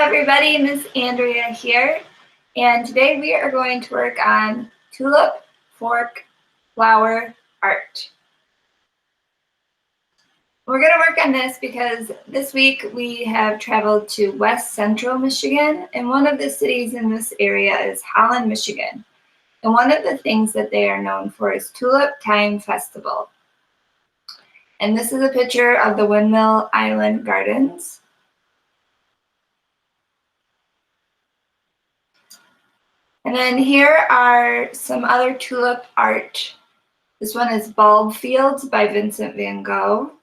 everybody, Miss Andrea here, and today we are going to work on tulip fork flower art. We're going to work on this because this week we have traveled to West Central Michigan, and one of the cities in this area is Holland, Michigan. And one of the things that they are known for is Tulip Time Festival. And this is a picture of the Windmill Island Gardens. And then here are some other tulip art. This one is Bulb Fields by Vincent van Gogh.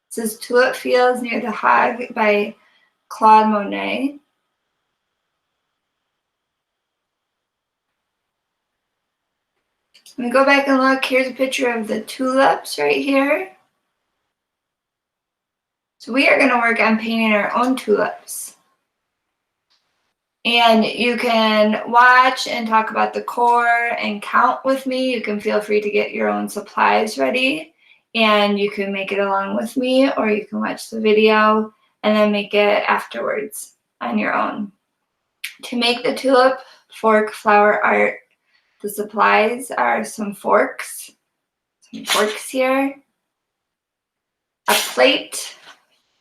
This is Tulip Fields near the Hague by Claude Monet. When we go back and look, here's a picture of the tulips right here. So we are going to work on painting our own tulips. And you can watch and talk about the core and count with me. You can feel free to get your own supplies ready. And you can make it along with me, or you can watch the video and then make it afterwards on your own. To make the tulip fork flower art, the supplies are some forks here, a plate,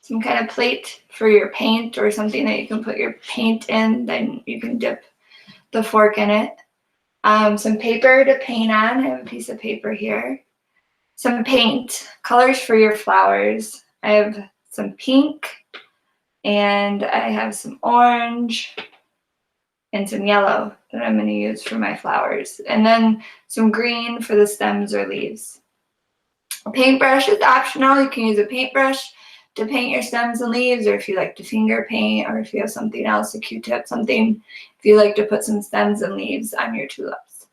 some kind of plate for your paint or something that you can put your paint in, then you can dip the fork in it. Some paper to paint on. I have a piece of paper here. Some paint, colors for your flowers. I have some pink, and I have some orange and some yellow that I'm going to use for my flowers. And then some green for the stems or leaves. A paintbrush is optional. You can use a paintbrush to paint your stems and leaves, or if you like to finger paint, or if you have something else, a Q-tip, something, if you like to put some stems and leaves on your tulips.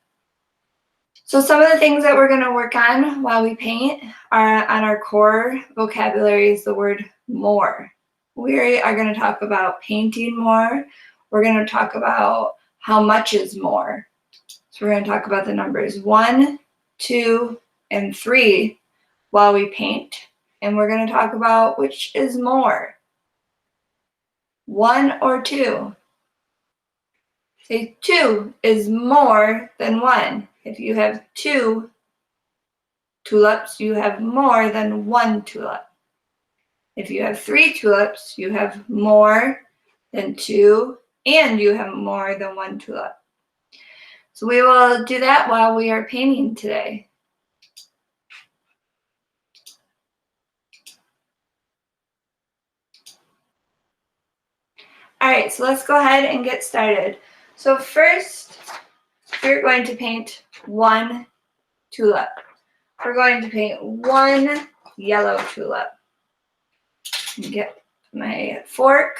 So some of the things that we're going to work on while we paint are on our core vocabulary is the word more. We are going to talk about painting more. We're going to talk about how much is more. So we're going to talk about the numbers 1, 2, and 3 while we paint. And we're going to talk about which is more, 1 or 2. Say 2 is more than 1. If you have 2 tulips, you have more than 1 tulip. If you have 3 tulips, you have more than 2, and you have more than 1 tulip. So we will do that while we are painting today. All right, so let's go ahead and get started. So first, we're going to paint 1 tulip. We're going to paint 1 yellow tulip. Get my fork,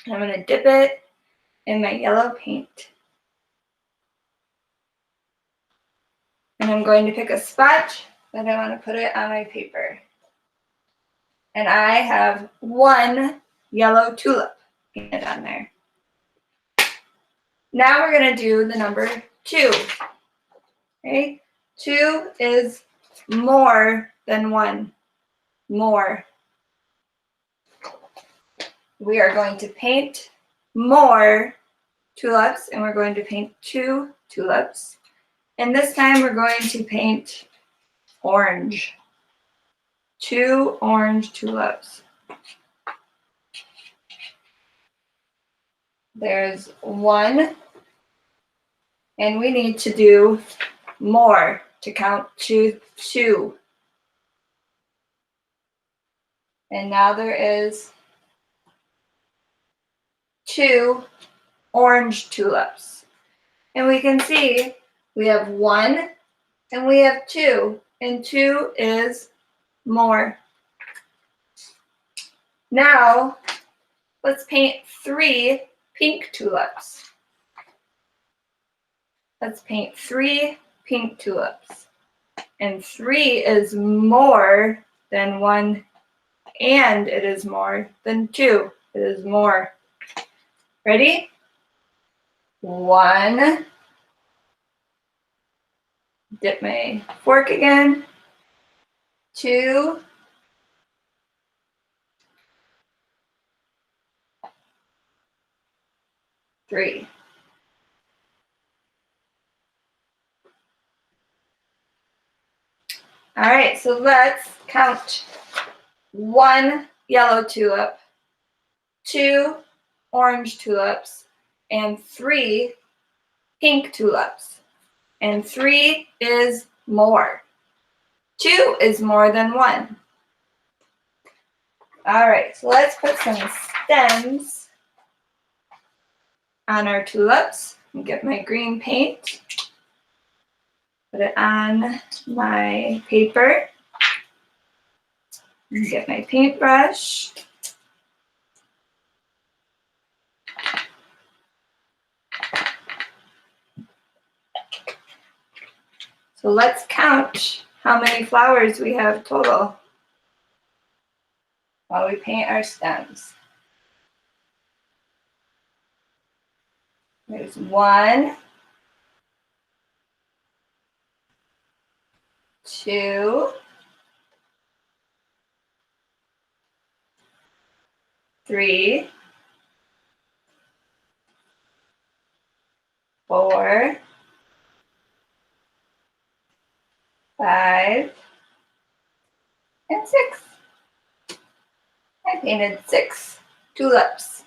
and I'm going to dip it in my yellow paint. And I'm going to pick a spot that I want to put it on my paper. And I have 1 yellow tulip painted on there. Now we're going to do the number 2. Okay? 2 is more than 1. More. We are going to paint more tulips, and we're going to paint 2 tulips. And this time we're going to paint orange. 2 orange tulips. There's 1. And we need to do more to count to 2. And now there is 2 orange tulips. And we can see we have 1 and we have 2. And 2 is more. Now, let's paint 3 pink tulips. Let's paint 3 pink tulips. And 3 is more than 1, and it is more than 2. It is more. Ready? 1. Dip my fork again. 2. 3. All right, so let's count 1 yellow tulip, 2 orange tulips, and 3 pink tulips. And 3 is more. 2 is more than 1. All right, so let's put some stems on our tulips. And get my green paint. Put it on my paper. And get my paintbrush. So let's count how many flowers we have total while we paint our stems. There's 1, 2, 3, 4, 5, and 6. I painted 6 tulips.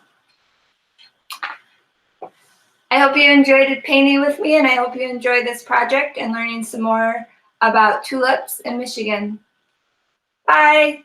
I hope you enjoyed painting with me, and I hope you enjoyed this project and learning some more about tulips in Michigan. Bye!